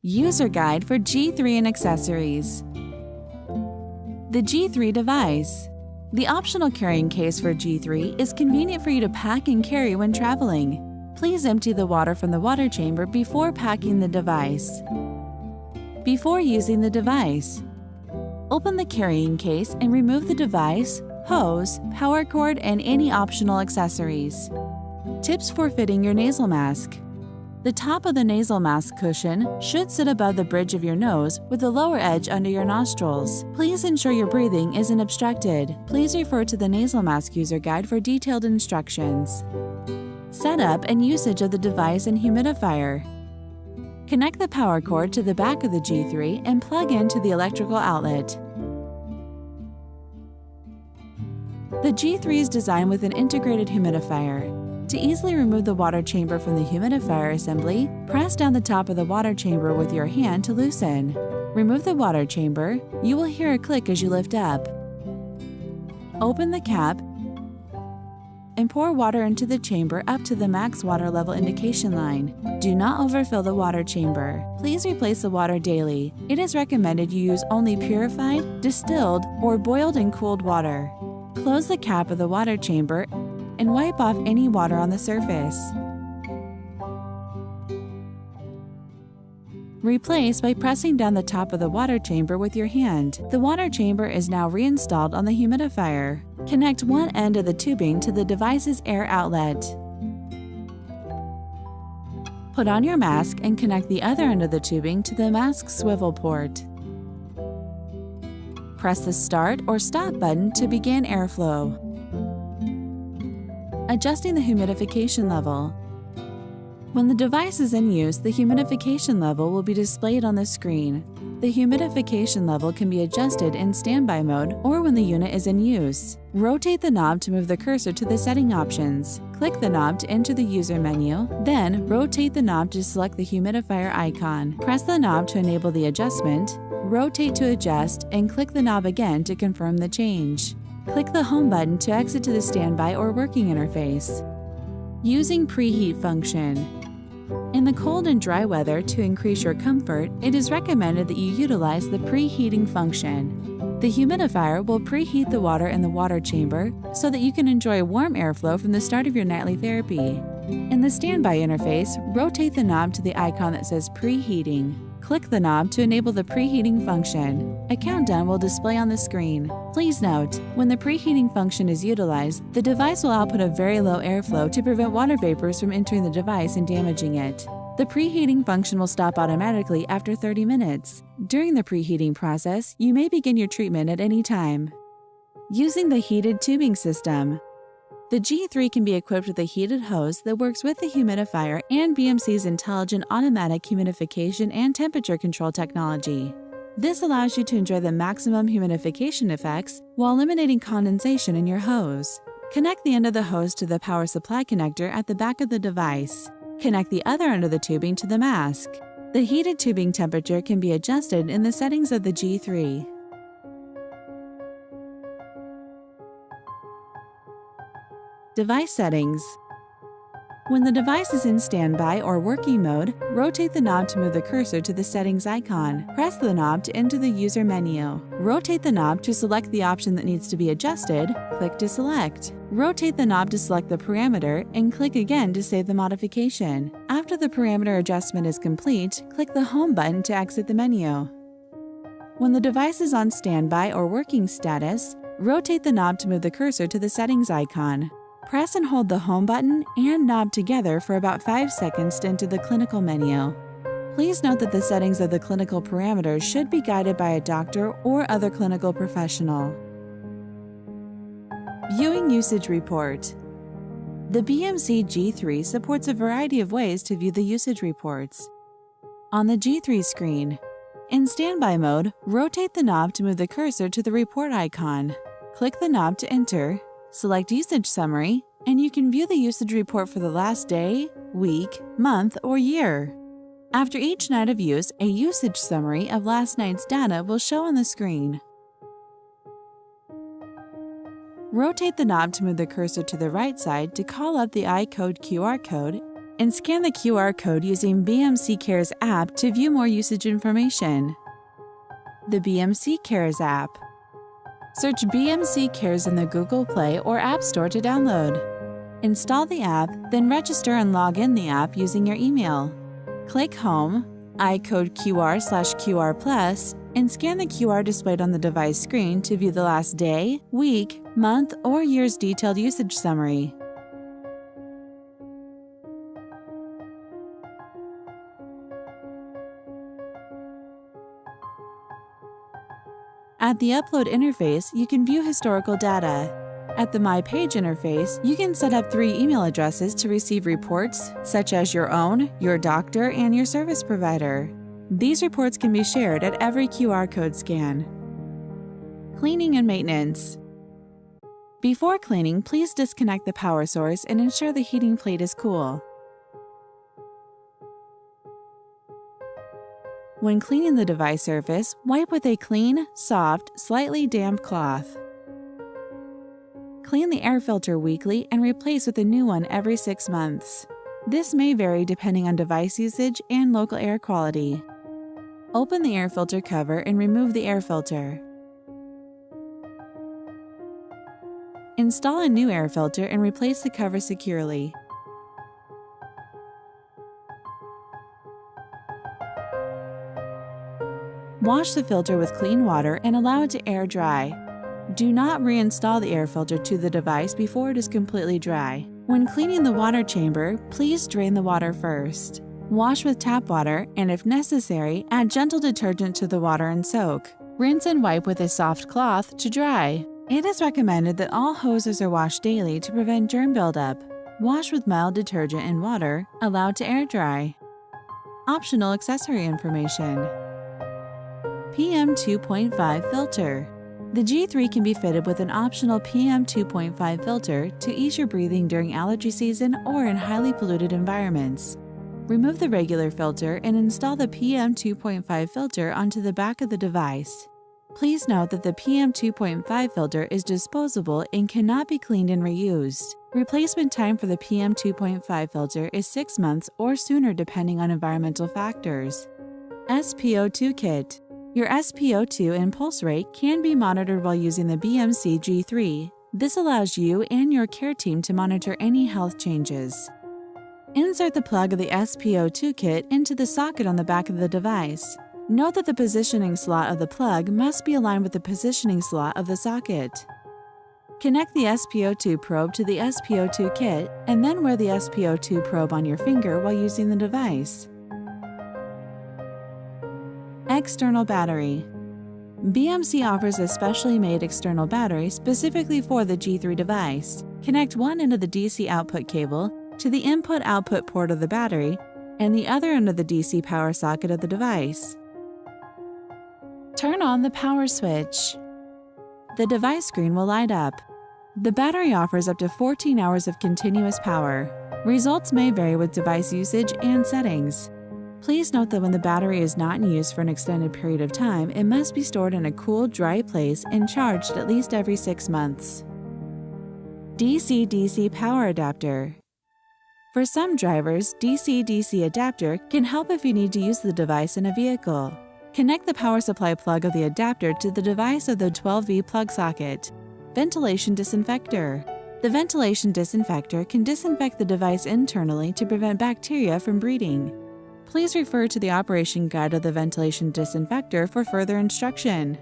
User Guide for G3 and Accessories. The G3 device. The optional carrying case for G3 is convenient for you to pack and carry when traveling. Please empty the water from the water chamber before packing the device. Before using the device, open the carrying case and remove the device, hose, power cord, and any optional accessories. Tips for fitting your nasal mask. The top of the nasal mask cushion should sit above the bridge of your nose with the lower edge under your nostrils. Please ensure your breathing isn't obstructed. Please refer to the nasal mask user guide for detailed instructions. Setup and usage of the device and humidifier. Connect the power cord to the back of the G3 and plug into the electrical outlet. The G3 is designed with an integrated humidifier. To easily remove the water chamber from the humidifier assembly, press down the top of the water chamber with your hand to loosen. Remove the water chamber. You will hear a click as you lift up. Open the cap and pour water into the chamber up to the max water level indication line. Do not overfill the water chamber. Please replace the water daily. It is recommended you use only purified, distilled, or boiled and cooled water. Close the cap of the water chamber and wipe off any water on the surface. Replace by pressing down the top of the water chamber with your hand. The water chamber is now reinstalled on the humidifier. Connect one end of the tubing to the device's air outlet. Put on your mask and connect the other end of the tubing to the mask swivel port. Press the start or stop button to begin airflow. Adjusting the humidification level. When the device is in use, the humidification level will be displayed on the screen. The humidification level can be adjusted in standby mode or when the unit is in use. Rotate the knob to move the cursor to the setting options. Click the knob to enter the user menu, then rotate the knob to select the humidifier icon. Press the knob to enable the adjustment, rotate to adjust, and click the knob again to confirm the change. Click the home button to exit to the standby or working interface. Using preheat function. In the cold and dry weather, to increase your comfort, it is recommended that you utilize the preheating function. The humidifier will preheat the water in the water chamber so that you can enjoy warm airflow from the start of your nightly therapy. In the standby interface, rotate the knob to the icon that says preheating. Click the knob to enable the preheating function. A countdown will display on the screen. Please note, when the preheating function is utilized, the device will output a very low airflow to prevent water vapors from entering the device and damaging it. The preheating function will stop automatically after 30 minutes. During the preheating process, you may begin your treatment at any time. Using the heated tubing system. The G3 can be equipped with a heated hose that works with the humidifier and BMC's intelligent automatic humidification and temperature control technology. This allows you to enjoy the maximum humidification effects while eliminating condensation in your hose. Connect the end of the hose to the power supply connector at the back of the device. Connect the other end of the tubing to the mask. The heated tubing temperature can be adjusted in the settings of the G3. Device settings. When the device is in standby or working mode, rotate the knob to move the cursor to the settings icon. Press the knob to enter the user menu. Rotate the knob to select the option that needs to be adjusted. Click to select. Rotate the knob to select the parameter and click again to save the modification. After the parameter adjustment is complete, click the home button to exit the menu. When the device is on standby or working status, rotate the knob to move the cursor to the settings icon. Press and hold the home button and knob together for about 5 seconds to enter the clinical menu. Please note that the settings of the clinical parameters should be guided by a doctor or other clinical professional. Viewing usage report. The Bmc G3 supports a variety of ways to view the usage reports. On the G3 screen, in standby mode, rotate the knob to move the cursor to the report icon. Click the knob to enter. Select Usage Summary, and you can view the usage report for the last day, week, month, or year. After each night of use, a usage summary of last night's data will show on the screen. Rotate the knob to move the cursor to the right side to call up the iCode QR code and scan the QR code using BMC Cares app to view more usage information. The BMC Cares app. Search BMC Cares in the Google Play or App Store to download. Install the app, then register and log in the app using your email. Click Home, iCode QR/QR+, and scan the QR displayed on the device screen to view the last day, week, month, or year's detailed usage summary. At the Upload interface, you can view historical data. At the My Page interface, you can set up 3 email addresses to receive reports, such as your own, your doctor, and your service provider. These reports can be shared at every QR code scan. Cleaning and maintenance. Before cleaning, please disconnect the power source and ensure the heating plate is cool. When cleaning the device surface, wipe with a clean, soft, slightly damp cloth. Clean the air filter weekly and replace with a new one every 6 months. This may vary depending on device usage and local air quality. Open the air filter cover and remove the air filter. Install a new air filter and replace the cover securely. Wash the filter with clean water and allow it to air dry. Do not reinstall the air filter to the device before it is completely dry. When cleaning the water chamber, please drain the water first. Wash with tap water and, if necessary, add gentle detergent to the water and soak. Rinse and wipe with a soft cloth to dry. It is recommended that all hoses are washed daily to prevent germ buildup. Wash with mild detergent and water, allowed to air dry. Optional accessory information. PM2.5 filter. The G3 can be fitted with an optional PM2.5 filter to ease your breathing during allergy season or in highly polluted environments. Remove the regular filter and install the PM2.5 filter onto the back of the device. Please note that the PM2.5 filter is disposable and cannot be cleaned and reused. Replacement time for the PM2.5 filter is 6 months or sooner depending on environmental factors. SpO2 kit. Your SpO2 and pulse rate can be monitored while using the Bmc G3. This allows you and your care team to monitor any health changes. Insert the plug of the SpO2 kit into the socket on the back of the device. Note that the positioning slot of the plug must be aligned with the positioning slot of the socket. Connect the SpO2 probe to the SpO2 kit and then wear the SpO2 probe on your finger while using the device. External battery. BMC offers a specially made external battery specifically for the G3 device. Connect one end of the DC output cable to the input-output port of the battery and the other end of the DC power socket of the device. Turn on the power switch. The device screen will light up. The battery offers up to 14 hours of continuous power. Results may vary with device usage and settings. Please note that when the battery is not in use for an extended period of time, it must be stored in a cool, dry place and charged at least every 6 months. DC-DC power adapter. For some drivers, DC-DC adapter can help if you need to use the device in a vehicle. Connect the power supply plug of the adapter to the device of the 12V plug socket. Ventilation disinfector. The ventilation disinfector can disinfect the device internally to prevent bacteria from breeding. Please refer to the operation guide of the ventilation disinfector for further instruction.